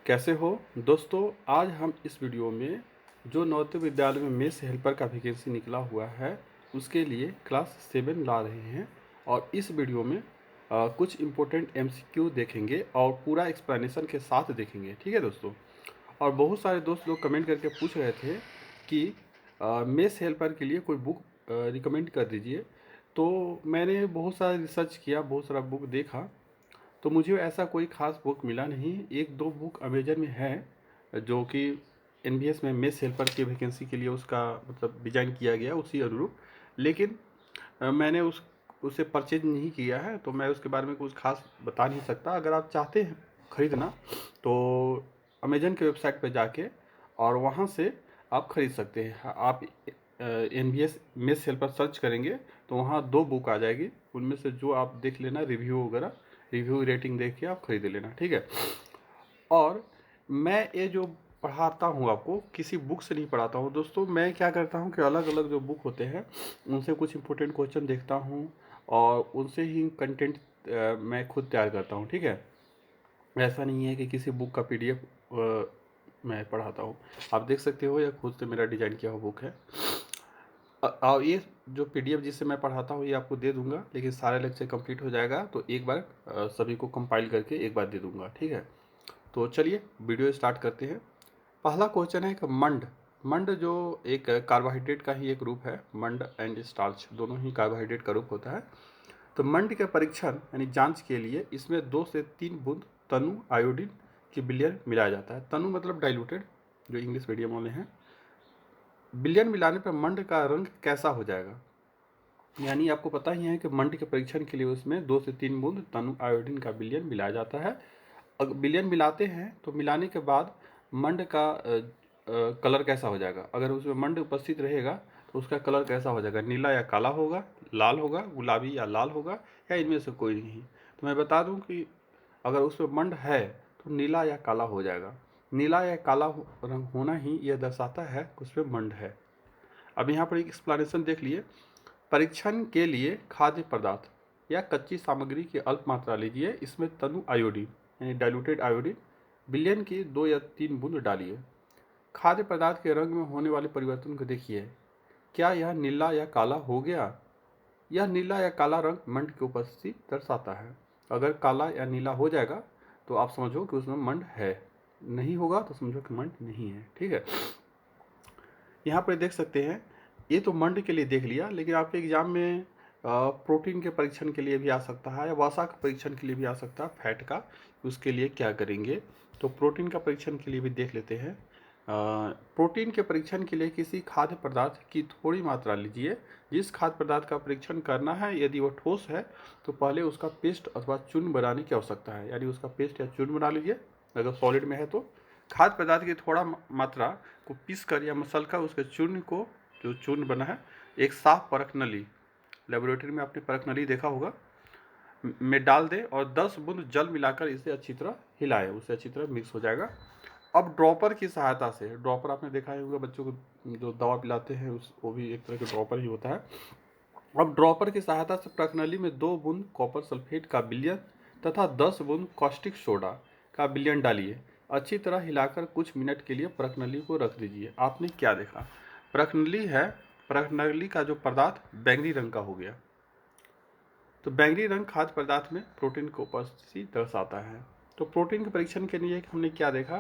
कैसे हो दोस्तों। आज हम इस वीडियो में जो नवोदय विद्यालय में मेस हेल्पर का वैकेंसी निकला हुआ है उसके लिए क्लास 7 ला रहे हैं और इस वीडियो में कुछ इम्पोर्टेंट एमसीक्यू देखेंगे और पूरा एक्सप्लेनेशन के साथ देखेंगे। ठीक है दोस्तों। और बहुत सारे दोस्त लोग कमेंट करके पूछ रहे थे कि मेस हेल्पर के लिए कोई बुक रिकमेंड कर दीजिए। तो मैंने बहुत सारा रिसर्च किया, बहुत सारा बुक देखा, तो मुझे ऐसा कोई ख़ास बुक मिला नहीं। एक दो बुक अमेजन में है जो कि एनबीएस में मेस हेल्पर की वैकेंसी के लिए उसका मतलब डिज़ाइन किया गया उसी अनुरूप, लेकिन मैंने उसे परचेज नहीं किया है, तो मैं उसके बारे में कुछ खास बता नहीं सकता। अगर आप चाहते हैं ख़रीदना तो अमेजन के वेबसाइट पर जाके और वहाँ से आप ख़रीद सकते हैं। आप एनबीएस मेस हेल्पर सर्च करेंगे तो वहाँ दो बुक आ जाएगी, उनमें से जो आप देख लेना, रिव्यू वगैरह, रिव्यू रेटिंग देख के आप खरीद लेना। ठीक है। और मैं ये जो पढ़ाता हूँ आपको किसी बुक से नहीं पढ़ाता हूँ दोस्तों। मैं क्या करता हूँ कि अलग अलग जो बुक होते हैं उनसे कुछ इंपॉर्टेंट क्वेश्चन देखता हूँ और उनसे ही कंटेंट मैं खुद तैयार करता हूँ। ठीक है। ऐसा नहीं है कि किसी बुक का पीडीएफ मैं पढ़ाता हूँ। आप देख सकते हो, यह खुद से मेरा डिज़ाइन किया हुआ बुक है। और ये जो पीडीएफ जिससे मैं पढ़ाता हूँ ये आपको दे दूंगा, लेकिन सारे लेक्चर कंप्लीट हो जाएगा तो एक बार सभी को कंपाइल करके एक बार दे दूंगा। ठीक है। तो चलिए वीडियो स्टार्ट करते हैं। पहला क्वेश्चन है कि मंड मंड जो एक कार्बोहाइड्रेट का ही एक रूप है। मंड एंड स्टार्च दोनों ही कार्बोहाइड्रेट का रूप होता है। तो मंड के परीक्षण यानी जांच के लिए इसमें 2 से 3 बूंद तनु आयोडीन की विलयन मिलाया जाता है। तनु मतलब डाइल्यूटेड, जो इंग्लिश मीडियम वाले हैं। विलयन मिलाने पर मंड का रंग कैसा हो जाएगा? यानी आपको पता ही है कि मंड के परीक्षण के लिए उसमें 2 से 3 बूंद तनु आयोडीन का विलयन मिलाया जाता है। अगर विलयन मिलाते हैं तो मिलाने के बाद मंड का कलर कैसा हो जाएगा? अगर उसमें मंड उपस्थित रहेगा तो उसका कलर कैसा हो जाएगा? नीला या काला होगा, लाल होगा, गुलाबी या लाल होगा, या इनमें से कोई नहीं? तो मैं बता दूं कि अगर उसमें मंड है तो नीला या काला हो जाएगा। नीला या काला रंग होना ही यह दर्शाता है कि उसमें मंड है। अब यहाँ पर एक एक्सप्लेनेशन देख लिए। परीक्षण के लिए खाद्य पदार्थ या कच्ची सामग्री की अल्प मात्रा लीजिए। इसमें तनु आयोडीन यानी डाइल्यूटेड आयोडीन विलयन की 2 या 3 बूंद डालिए। खाद्य पदार्थ के रंग में होने वाले परिवर्तन को देखिए। क्या यह नीला या काला हो गया? यह नीला या काला रंग मंड की उपस्थिति दर्शाता है। अगर काला या नीला हो जाएगा तो आप समझो कि उसमें मंड है, नहीं होगा तो समझो कि मंड नहीं है। ठीक है। यहाँ पर देख सकते हैं, ये तो मंड के लिए देख लिया, लेकिन आपके एग्जाम में प्रोटीन के परीक्षण के लिए भी आ सकता है या वसा के परीक्षण के लिए भी आ सकता है, फैट का। उसके लिए क्या करेंगे? तो प्रोटीन का परीक्षण के लिए भी देख लेते हैं। प्रोटीन के परीक्षण के लिए किसी खाद्य पदार्थ की थोड़ी मात्रा लीजिए। जिस खाद्य पदार्थ का परीक्षण करना है यदि वह ठोस है तो पहले उसका पेस्ट अथवा चूर्ण बनाने की आवश्यकता है, यानी उसका पेस्ट या चूर्ण बना लीजिए। अगर सॉलिड में है तो खाद्य पदार्थ की थोड़ा मात्रा को पीस कर या मसल कर उसके चूर्ण को, जो चूर्ण बना है, एक साफ परख नली, लेबोरेटरी में आपने परख नली देखा होगा, में डाल दे और 10 बूंद जल मिलाकर इसे अच्छी तरह हिलाए, उससे अच्छी तरह मिक्स हो जाएगा। अब ड्रॉपर की सहायता से, ड्रॉपर आपने देखा ही होगा बच्चों को जो दवा पिलाते हैं वो भी एक तरह का ड्रॉपर ही होता है। अब ड्रॉपर की सहायता से प्रखनली में 2 बूंद कॉपर सल्फेट का विलयन तथा 10 बूंद कॉस्टिक सोडा का विलयन डालिए। अच्छी तरह हिलाकर कुछ मिनट के लिए प्रखनली को रख दीजिए। आपने क्या देखा? प्रखनली है, प्रखनली का जो पदार्थ बैंगनी रंग का हो गया। तो बैंगनी रंग खाद्य पदार्थ में प्रोटीन को उपस्थिति दर्शाता है। तो प्रोटीन के परीक्षण के लिए हमने क्या देखा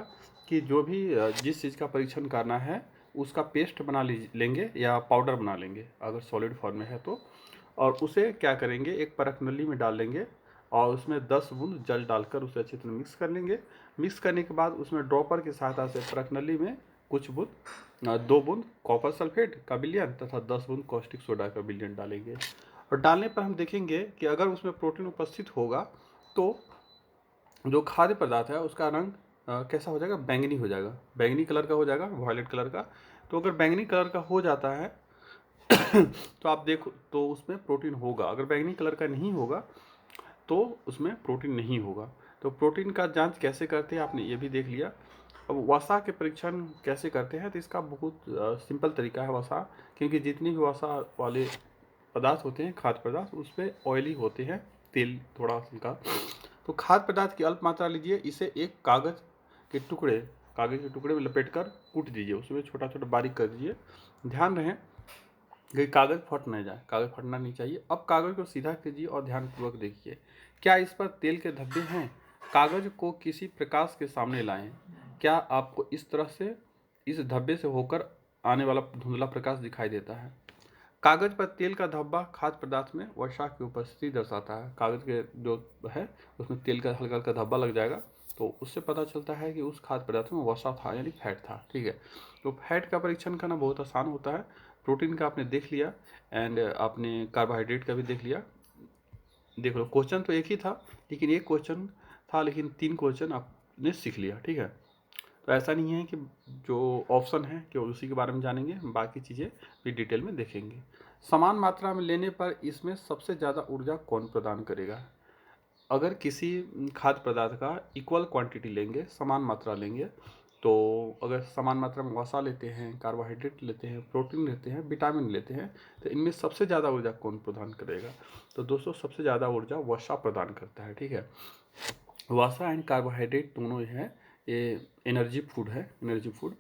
कि जो भी जिस चीज़ का परीक्षण करना है उसका पेस्ट बना लेंगे या पाउडर बना लेंगे अगर सॉलिड फॉर्म में है तो, और उसे क्या करेंगे, एक परख नली में डाल लेंगे और उसमें 10 बूंद जल डालकर उसे अच्छी तरह मिक्स कर लेंगे। मिक्स करने के बाद उसमें ड्रॉपर की सहायता से परख नली में कुछ बूंद 2 बूंद कॉपर सल्फेट का विलयन तथा 10 बूंद कॉस्टिक सोडा का विलयन डालेंगे। और डालने पर हम देखेंगे कि अगर उसमें प्रोटीन उपस्थित होगा तो जो खाद्य पदार्थ है उसका रंग कैसा हो जाएगा? बैंगनी हो जाएगा, बैंगनी कलर का हो जाएगा, वॉयलेट कलर का। तो अगर बैंगनी कलर का हो जाता है तो आप देखो तो उसमें प्रोटीन होगा। अगर बैंगनी कलर का नहीं होगा तो उसमें प्रोटीन नहीं होगा। तो प्रोटीन का जांच कैसे करते हैं आपने ये भी देख लिया। अब वसा के परीक्षण कैसे करते हैं? तो इसका बहुत सिंपल तरीका है वसा, क्योंकि जितनी भी वसा वाले पदार्थ होते हैं, खाद्य पदार्थ, उस पर ऑयली होते हैं, तेल थोड़ा उनका। तो खाद्य पदार्थ की अल्प मात्रा लीजिए, इसे एक कागज के टुकड़े, कागज़ के टुकड़े में लपेट कर कूट दीजिए, उसमें छोटा छोटा बारीक कर दीजिए। ध्यान रहे कि कागज़ फट न जाए, कागज़ फटना नहीं चाहिए। अब कागज़ को सीधा कीजिए और ध्यानपूर्वक देखिए, क्या इस पर तेल के धब्बे हैं? कागज़ को किसी प्रकाश के सामने लाएं। क्या आपको इस तरह से इस धब्बे से होकर आने वाला धुंधला प्रकाश दिखाई देता है? कागज़ पर तेल का धब्बा खाद्य पदार्थ में वसा की उपस्थिति दर्शाता है। कागज़ के जो है उसमें तेल का हल्का हल्का धब्बा लग जाएगा, तो उससे पता चलता है कि उस खाद्य पदार्थ में वसा था, यानी फैट था। ठीक है, तो फैट का परीक्षण करना बहुत आसान होता है। प्रोटीन का आपने देख लिया एंड आपने कार्बोहाइड्रेट का भी देख लिया। देख लो, क्वेश्चन तो एक ही था, लेकिन एक क्वेश्चन था लेकिन 3 क्वेश्चन आपने सीख लिया। ठीक है, तो ऐसा नहीं है कि जो ऑप्शन है केवल उसी के बारे में जानेंगे, बाकी चीज़ें भी डिटेल में देखेंगे। समान मात्रा में लेने पर इसमें सबसे ज़्यादा ऊर्जा कौन प्रदान करेगा? अगर किसी खाद्य पदार्थ का इक्वल क्वांटिटी लेंगे, समान मात्रा लेंगे, तो अगर समान मात्रा में वसा लेते हैं, कार्बोहाइड्रेट लेते हैं, प्रोटीन लेते हैं, विटामिन लेते हैं, तो इनमें सबसे ज़्यादा ऊर्जा कौन प्रदान करेगा? तो दोस्तों, सबसे ज़्यादा ऊर्जा वसा प्रदान करता है। ठीक है, वसा एंड कार्बोहाइड्रेट दोनों हैं, ये एनर्जी फूड है, एनर्जी फूड।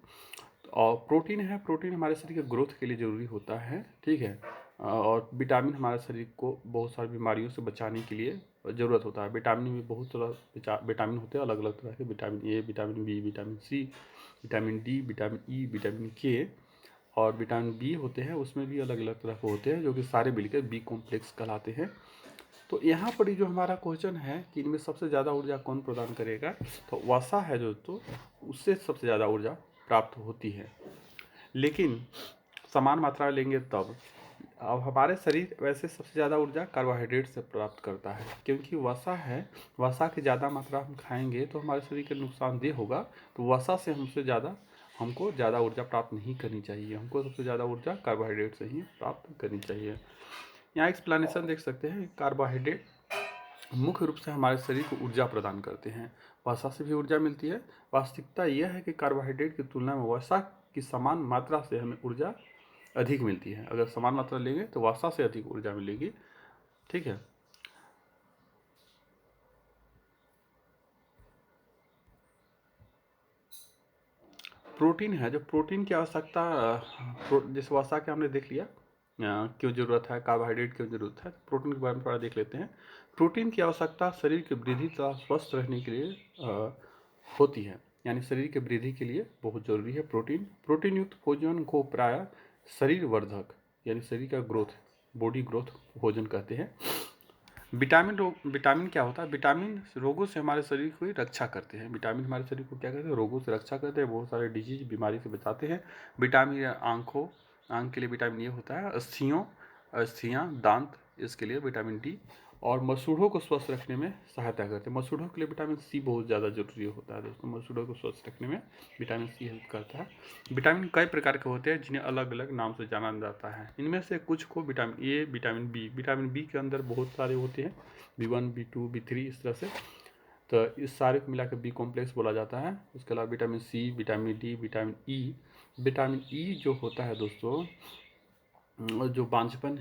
और प्रोटीन है, प्रोटीन हमारे शरीर के ग्रोथ के लिए ज़रूरी होता है। ठीक है, और विटामिन हमारे शरीर को बहुत सारी बीमारियों से बचाने के लिए ज़रूरत होता है। विटामिन में बहुत तरह विटामिन होते हैं, अलग अलग तरह के, vitamin A, vitamin B, vitamin C, vitamin D, vitamin E, vitamin K, और विटामिन बी होते हैं, उसमें भी अलग अलग तरह के होते हैं, जो कि सारे मिलकर बी कॉम्प्लेक्स कहलाते हैं। तो यहाँ पर जो हमारा क्वेश्चन है कि इनमें सबसे ज़्यादा ऊर्जा कौन प्रदान करेगा, तो वसा है जो, तो उससे सबसे ज़्यादा ऊर्जा प्राप्त होती है, लेकिन समान मात्रा लेंगे तब। अब हमारे शरीर वैसे सबसे ज़्यादा ऊर्जा कार्बोहाइड्रेट से प्राप्त करता है, क्योंकि वसा है, वसा की ज़्यादा मात्रा हम खाएंगे तो हमारे शरीर के नुकसानदेह होगा। तो वसा से हमको ज़्यादा ऊर्जा प्राप्त नहीं करनी चाहिए, हमको सबसे ज़्यादा ऊर्जा कार्बोहाइड्रेट से ही प्राप्त करनी चाहिए। यहाँ एक्सप्लेनेशन देख सकते हैं, कार्बोहाइड्रेट मुख्य रूप से हमारे शरीर को ऊर्जा प्रदान करते हैं, वसा से भी ऊर्जा मिलती है। वास्तविकता यह है कि कार्बोहाइड्रेट की तुलना में वसा की समान मात्रा से हमें ऊर्जा अधिक मिलती है। अगर समान मात्रा लेंगे तो वसा से अधिक ऊर्जा मिलेगी। ठीक है, प्रोटीन है, जो प्रोटीन की आवश्यकता जिस वसा के हमने देख लिया क्यों ज़रूरत है, कार्बोहाइड्रेट क्यों ज़रूरत है, प्रोटीन के बारे में थोड़ा देख लेते हैं। प्रोटीन की आवश्यकता शरीर की वृद्धि तथा स्वस्थ रहने के लिए होती है, यानी शरीर के वृद्धि के लिए बहुत ज़रूरी है प्रोटीन। प्रोटीन युक्त भोजन को प्रायः शरीर वर्धक, यानी शरीर का ग्रोथ, बॉडी ग्रोथ भोजन कहते हैं। विटामिन क्या होता है? विटामिन रोगों से हमारे शरीर की रक्षा करते हैं। विटामिन हमारे शरीर को क्या करते हैं? रोगों से रक्षा करते हैं, बहुत सारे डिजीज, बीमारी से बचाते हैं। विटामिन आँख के लिए विटामिन ए होता है, अस्थियाँ, दांत, इसके लिए विटामिन डी, और मसूड़ों को स्वस्थ रखने में सहायता करते हैं। मसूड़ों के लिए विटामिन सी बहुत ज़्यादा जरूरी होता है दोस्तों, मसूड़ों को स्वस्थ रखने में विटामिन सी हेल्प करता है। विटामिन कई प्रकार के होते हैं जिन्हें अलग अलग नाम से जाना जाता है। इनमें से कुछ को विटामिन ए, विटामिन बी के अंदर बहुत सारे होते हैं, B1, B2, B3, इस तरह से। तो इस सारे को मिला कर बी कॉम्प्लेक्स बोला जाता है। उसके अलावा vitamin C, vitamin D, vitamin E. Vitamin E जो होता है दोस्तों, जो बांझपन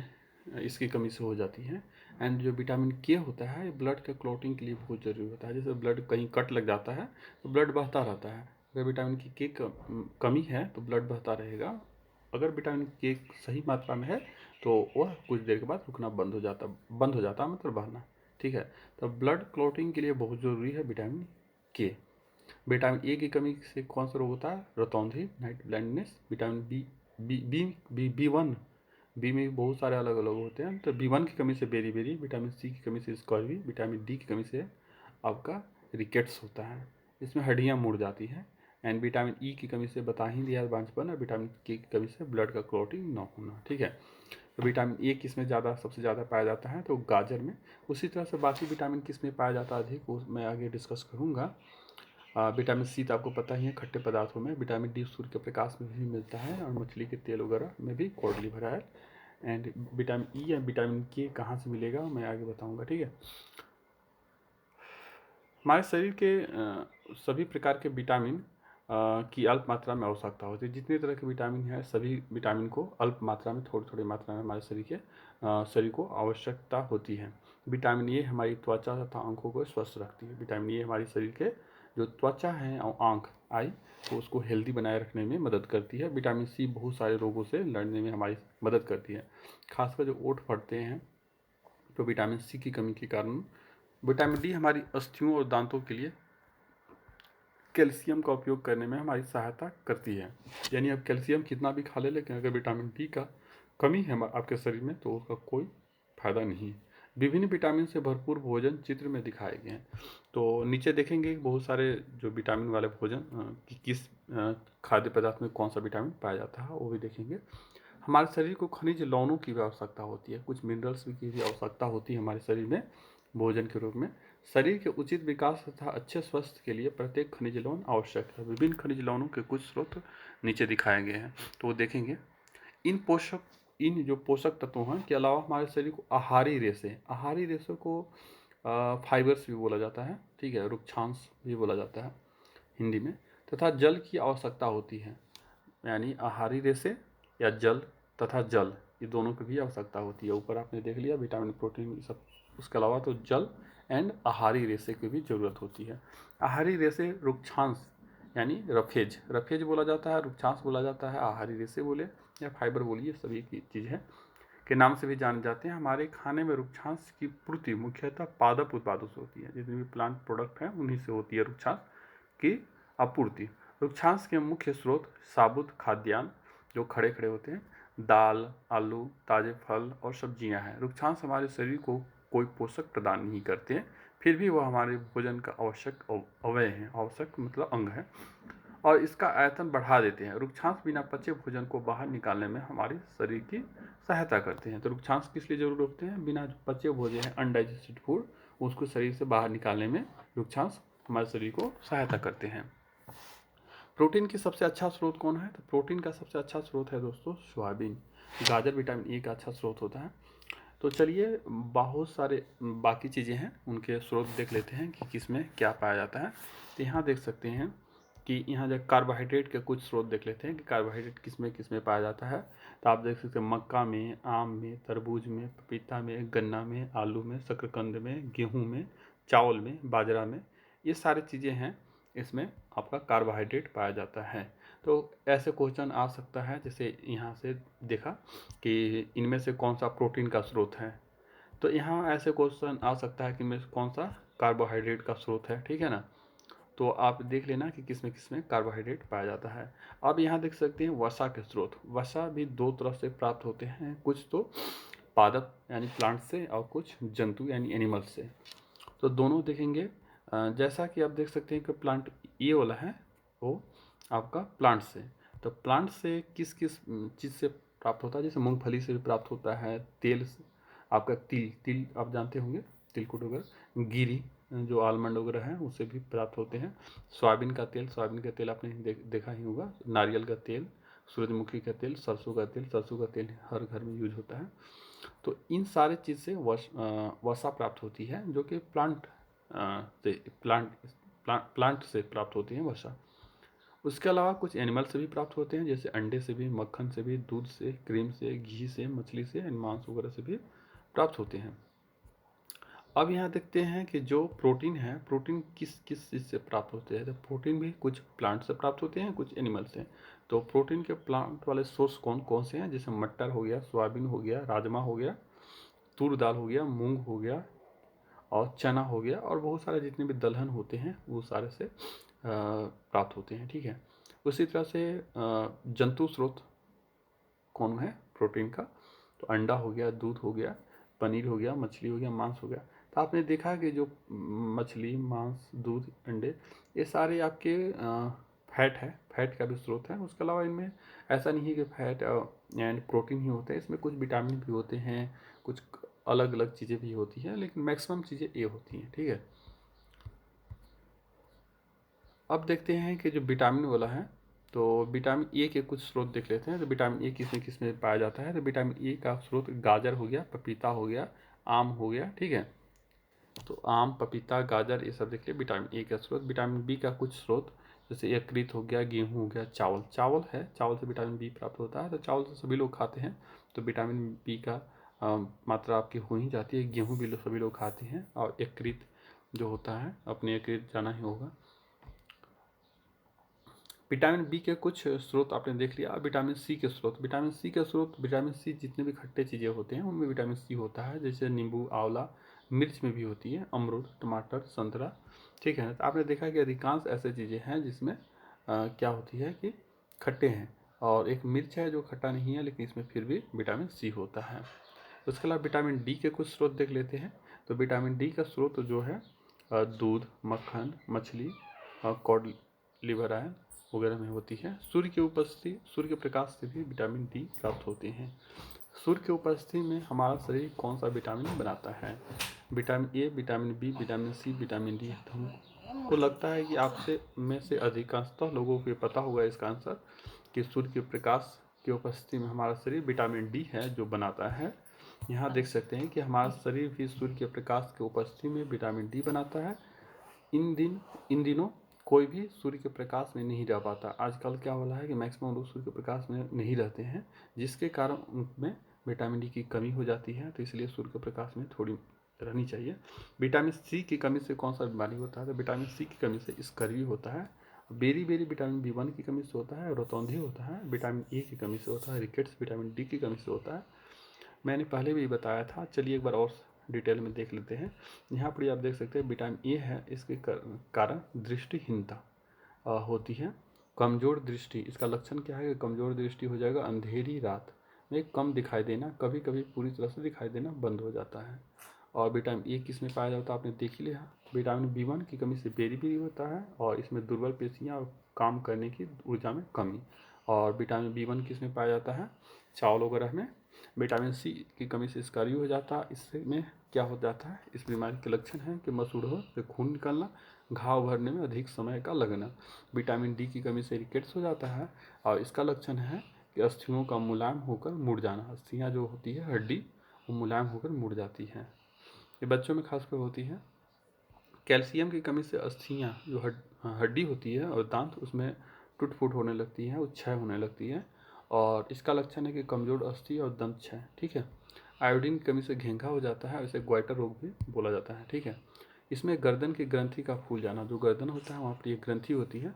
इसकी कमी से हो जाती है। एंड जो विटामिन के होता है, ब्लड के क्लॉटिंग के लिए बहुत ज़रूरी होता है। जैसे ब्लड कहीं कट लग जाता है तो ब्लड बहता रहता है, अगर विटामिन की के कमी है तो ब्लड बहता रहेगा। अगर विटामिन के सही मात्रा में है तो वह कुछ देर के बाद रुकना बंद हो जाता मतलब बहना। ठीक है, तो ब्लड क्लॉटिंग के लिए बहुत ज़रूरी है विटामिन के। विटामिन ए की कमी से कौन सा रोग होता है? रतौंधी, night blindness. Vitamin B B B B B one, B में भी बहुत सारे अलग अलग होते हैं। तो B1 की कमी से बेरी, विटामिन सी की कमी से स्कर्वी, विटामिन डी की कमी से आपका रिकेट्स होता है, इसमें हड्डियाँ मुड़ जाती हैं। एंड विटामिन ई की कमी से बता ही दिया बांझपन, और विटामिन के की कमी से ब्लड का क्लॉटिंग न होना। ठीक है, तो विटामिन ए किस में सबसे ज़्यादा पाया जाता है? तो गाजर में। उसी तरह से बाकी विटामिन किस में पाया जाता है अधिक, वो मैं आगे डिस्कस करूँगा। विटामिन सी तो आपको पता ही है, खट्टे पदार्थों में। विटामिन डी सूर्य के प्रकाश में भी मिलता है, और मछली के तेल वगैरह में भी कॉड लिवर है। एंड विटामिन ई या विटामिन के कहाँ से मिलेगा मैं आगे बताऊंगा। ठीक है, हमारे शरीर के सभी प्रकार के विटामिन की अल्प मात्रा में आवश्यकता होती है। जितने तरह के विटामिन है, सभी विटामिन को अल्प मात्रा में, थोड़ी थोड़ी मात्रा में हमारे शरीर को आवश्यकता होती है। विटामिन ए हमारी त्वचा तथा आंखों को स्वस्थ रखती है। विटामिन ए हमारे शरीर के जो त्वचा है और आँख आई तो उसको हेल्दी बनाए रखने में मदद करती है। विटामिन सी बहुत सारे रोगों से लड़ने में हमारी मदद करती है, खासकर जो ओंठ फटते हैं तो विटामिन सी की कमी के कारण। विटामिन डी हमारी अस्थियों और दांतों के लिए कैल्शियम का उपयोग करने में हमारी सहायता करती है। यानी आप कैल्शियम कितना भी खा ले, लेकिन अगर विटामिन डी का कमी है आपके शरीर में तो उसका कोई फायदा नहीं है। विभिन्न विटामिन से भरपूर भोजन चित्र में दिखाए गए हैं। तो नीचे देखेंगे बहुत सारे जो विटामिन वाले भोजन कि किस खाद्य पदार्थ में कौन सा विटामिन पाया जाता है वो भी देखेंगे। हमारे शरीर को खनिज लवणों की भी आवश्यकता होती है, कुछ मिनरल्स की भी आवश्यकता होती है हमारे शरीर में भोजन के रूप में। शरीर के उचित विकास तथा अच्छे स्वास्थ्य के लिए प्रत्येक खनिज लवण आवश्यक है। विभिन्न खनिज लवणों के कुछ स्रोत नीचे दिखाए गए हैं, तो वो देखेंगे। इन जो पोषक तत्वों हैं के अलावा हमारे शरीर को आहारी रेशे को फाइबर्स भी बोला जाता है, ठीक है, रुक्षांश भी बोला जाता है हिंदी में, तथा जल की आवश्यकता होती है। यानी आहारी रेशे या जल तथा जल, ये दोनों की भी आवश्यकता होती है। ऊपर आपने देख लिया विटामिन प्रोटीन सब, उसके अलावा तो जल एंड आहारी रेशे की भी ज़रूरत होती है। आहारी रेशे रुक्षांश यानी रफेज बोला जाता है, रुक्षांश बोला जाता है, आहारी रेशे बोले या फाइबर बोलिए, सभी की चीज़ है के नाम से भी जाने जाते हैं। हमारे खाने में रुक्षांश की पूर्ति मुख्यतः पादप उत्पादों से होती है। जितने भी प्लांट प्रोडक्ट हैं उन्हीं से होती है रुक्षांश की आपूर्ति। रुक्षांश के मुख्य स्रोत साबुत खाद्यान्न जो खड़े खड़े होते हैं, दाल, आलू, ताजे फल और सब्जियां हैं। रुक्षांश हमारे शरीर को कोई पोषक प्रदान नहीं करते हैं, फिर भी वह हमारे भोजन का आवश्यक अवयव है, आवश्यक मतलब अंग है, और इसका आयतन बढ़ा देते हैं। रुक्षांश बिना पचे भोजन को बाहर निकालने में हमारे शरीर की सहायता करते हैं। तो रुक्षांश किस लिए जरूर होते हैं? बिना पचे भोजन है अनडाइजेस्टेड फूड, उसको शरीर से बाहर निकालने में रुक्षांश हमारे शरीर को सहायता करते हैं। प्रोटीन की सबसे अच्छा स्रोत कौन है? तो प्रोटीन का सबसे अच्छा स्रोत है दोस्तों सोयाबीन। गाजर विटामिन ए का अच्छा स्रोत होता है। तो चलिए बहुत सारे बाकी चीज़ें हैं उनके स्रोत देख लेते हैं कि किस में क्या पाया जाता है। तो यहाँ देख सकते हैं कि यहाँ जब कार्बोहाइड्रेट के कुछ स्रोत देख लेते हैं कि कार्बोहाइड्रेट किस में पाया जाता है। तो आप देख सकते हैं मक्का में, आम में, तरबूज में, पपीता में, गन्ना में, आलू में, शकरकंद में, गेहूँ में, चावल में, बाजरा में, ये सारी चीज़ें हैं, इसमें आपका कार्बोहाइड्रेट पाया जाता है। तो ऐसे क्वेश्चन आ सकता है, जैसे यहाँ से देखा कि इनमें से कौन सा प्रोटीन का स्रोत है। तो यहाँ ऐसे क्वेश्चन आ सकता है कि इनमें कौन सा कार्बोहाइड्रेट का स्रोत है, ठीक है ना। तो आप देख लेना कि किसमें कार्बोहाइड्रेट पाया जाता है। अब यहाँ देख सकते हैं वसा के स्रोत। वसा भी दो तरह से प्राप्त होते हैं, कुछ तो पादप यानी प्लांट से और कुछ जंतु यानी एनिमल्स से। तो दोनों देखेंगे। जैसा कि आप देख सकते हैं कि प्लांट ये वाला है वो आपका प्लांट से। तो प्लांट से किस किस चीज़ से प्राप्त होता है? जैसे मूंगफली से भी प्राप्त होता है, तेल आपका तिल आप जानते होंगे, तिलकुट वगैरह, गिरी जो आलमंड वगैरह है उससे भी प्राप्त होते हैं। सोयाबीन का तेल आपने देखा ही होगा, नारियल का तेल, सूरजमुखी का तेल, सरसों का तेल हर घर में यूज होता है। तो इन सारे चीज़ से वसा प्राप्त होती है, जो कि प्लांट से प्राप्त होती है वसा। उसके अलावा कुछ एनिमल से भी प्राप्त होते हैं, जैसे अंडे से भी, मक्खन से भी, दूध से, क्रीम से, घी से, मछली से, मांस वगैरह से भी प्राप्त होते हैं। अब यहाँ देखते हैं कि जो प्रोटीन है, प्रोटीन किस किस चीज़ से प्राप्त होते हैं। तो प्रोटीन भी कुछ प्लांट से प्राप्त होते हैं, कुछ एनिमल से। तो प्रोटीन के प्लांट वाले सोर्स कौन कौन से हैं? जैसे मटर हो गया, सोयाबीन हो गया, राजमा हो गया, तूर दाल हो गया, मूंग हो गया और चना हो गया, और बहुत सारे जितने भी दलहन होते हैं वो सारे से प्राप्त होते हैं, ठीक है। उसी तरह से जंतु स्रोत कौन है प्रोटीन का? तो अंडा हो गया, दूध हो गया, पनीर हो गया, मछली हो गया, मांस हो गया। तो आपने देखा कि जो मछली, मांस, दूध, अंडे, ये सारे आपके फैट है, फैट का भी स्रोत है। उसके अलावा इनमें ऐसा नहीं है कि फैट एंड प्रोटीन ही होते हैं, इसमें कुछ विटामिन भी होते हैं, कुछ अलग अलग चीज़ें भी होती हैं, लेकिन मैक्सिमम चीज़ें ये होती हैं, ठीक है। अब देखते हैं कि जो विटामिन वाला है, तो विटामिन ए के कुछ स्रोत देख लेते हैं। तो विटामिन ए किस में पाया जाता है? तो विटामिन ए का स्रोत गाजर हो गया, पपीता हो गया, आम हो गया, ठीक है। तो आम, पपीता, गाजर, ये सब देख लिया विटामिन ए का स्रोत। विटामिन बी का कुछ स्रोत जैसे यकृत हो गया, गेहूँ हो गया, चावल है, चावल से विटामिन बी प्राप्त होता है। तो चावल तो सभी लोग खाते हैं, तो विटामिन बी का मात्रा आपकी हो ही जाती है। गेहूँ भी सभी लोग खाते हैं, और यकृत जो होता है, अपने यकृत जाना ही होगा। विटामिन बी के कुछ स्रोत आपने देख लिया। विटामिन सी के स्रोत, विटामिन सी के स्रोत, विटामिन सी जितने भी खट्टे चीज़ें होते हैं उनमें विटामिन सी होता है, जैसे नींबू, आंवला, मिर्च में भी होती है, अमरूद, टमाटर, संतरा, ठीक है। तो आपने देखा कि अधिकांश ऐसे चीज़ें हैं जिसमें क्या होती है कि खट्टे हैं, और एक मिर्च है जो खट्टा नहीं है लेकिन इसमें फिर भी विटामिन सी होता है। उसके अलावा विटामिन डी के कुछ स्रोत देख लेते हैं। तो विटामिन डी का स्रोत जो है दूध, मक्खन, मछली, कॉड लिवर आयन वगैरह में होती है। सूर्य की उपस्थिति, सूर्य के प्रकाश से भी विटामिन डी प्राप्त होते हैं। सूर्य की उपस्थिति में हमारा शरीर कौन सा विटामिन बनाता है? Vitamin A, vitamin B, vitamin C, vitamin D. तो हमको लगता है कि आपसे में से अधिकांशतः लोगों को पता होगा इसका आंसर, कि सूर्य के प्रकाश की उपस्थिति में हमारा शरीर विटामिन डी है जो बनाता है। यहाँ देख सकते हैं कि हमारा शरीर भी सूर्य के प्रकाश की उपस्थिति में विटामिन डी बनाता है। इन दिनों कोई भी सूर्य के प्रकाश में नहीं रह पाता। आजकल क्या हो रहा है कि मैक्सिमम लोग सूर्य के प्रकाश में नहीं रहते हैं, जिसके कारण उनमें विटामिन डी की कमी हो जाती है। तो इसलिए सूर्य के प्रकाश में थोड़ी रहनी चाहिए। विटामिन सी की कमी से कौन सा बीमारी होता है? तो विटामिन सी की कमी से स्कर्वी होता है। बेरी विटामिन B1 की कमी से होता है, रोतौंधी होता है, विटामिन ए की कमी से होता है, रिकेट्स विटामिन डी की कमी से होता है। मैंने पहले भी बताया था, चलिए एक बार और डिटेल में देख लेते हैं। यहाँ पर आप देख सकते हैं विटामिन ए है, इसके कारण दृष्टिहीनता होती है। कमज़ोर दृष्टि, इसका लक्षण क्या है कि कमज़ोर दृष्टि हो जाएगा, अंधेरी रात में कम दिखाई देना, कभी कभी पूरी तरह से दिखाई देना बंद हो जाता है। और विटामिन ए किस में पाया जाता है आपने देख ही लिया। विटामिन B1 की कमी से बेरी होता है, और इसमें दुर्बल पेशियाँ और काम करने की ऊर्जा में कमी। और विटामिन B1 किस में पाया जाता है? चावल वगैरह में। विटामिन सी की कमी से स्कर्वी हो जाता है। इसमें क्या हो जाता है? इस बीमारी के लक्षण हैं कि मसूड़ों से खून निकलना, घाव भरने में अधिक समय का लगना। विटामिन डी की कमी से रिकेट्स हो जाता है, और इसका लक्षण है कि अस्थियों का मुलायम होकर मुड़ जाना। अस्थियाँ जो होती है हड्डी, वो मुलायम होकर मुड़ जाती हैं। ये बच्चों में खासकर होती है। कैल्शियम की कमी से अस्थियाँ जो हड्डी होती है और दांत, उसमें टूट फूट होने लगती है, वो क्षय होने लगती है। और इसका लक्षण है कि कमजोर अस्थि और दंत क्षय, ठीक है। आयोडीन की कमी से घेंघा हो जाता है, इसे ग्वाइटर रोग भी बोला जाता है, ठीक है। इसमें गर्दन की ग्रंथि का फूल जाना, जो गर्दन होता है वहाँ पर एक ग्रंथि होती है,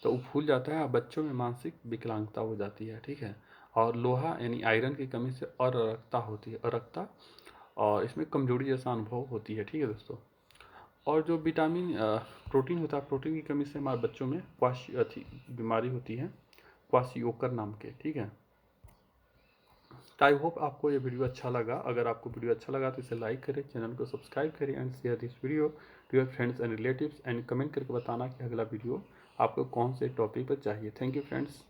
तो वो फूल जाता है। और बच्चों में मानसिक विकलांगता हो जाती है, ठीक है। और लोहा यानी आयरन की कमी से अरक्ता होती है, अरक्ता, और इसमें कमजोरी जैसा अनुभव होती है, ठीक है दोस्तों। और जो विटामिन प्रोटीन होता है, प्रोटीन की कमी से हमारे बच्चों में बीमारी होती है, क्वाशियोकर नाम के, ठीक है। तो आई होप आपको ये वीडियो अच्छा लगा। अगर आपको वीडियो अच्छा लगा तो इसे लाइक करें, चैनल को सब्सक्राइब करें, and share this video to your friends and relatives, and comment करके बताना कि अगला वीडियो आपको कौन से टॉपिक पर चाहिए। Thank you friends.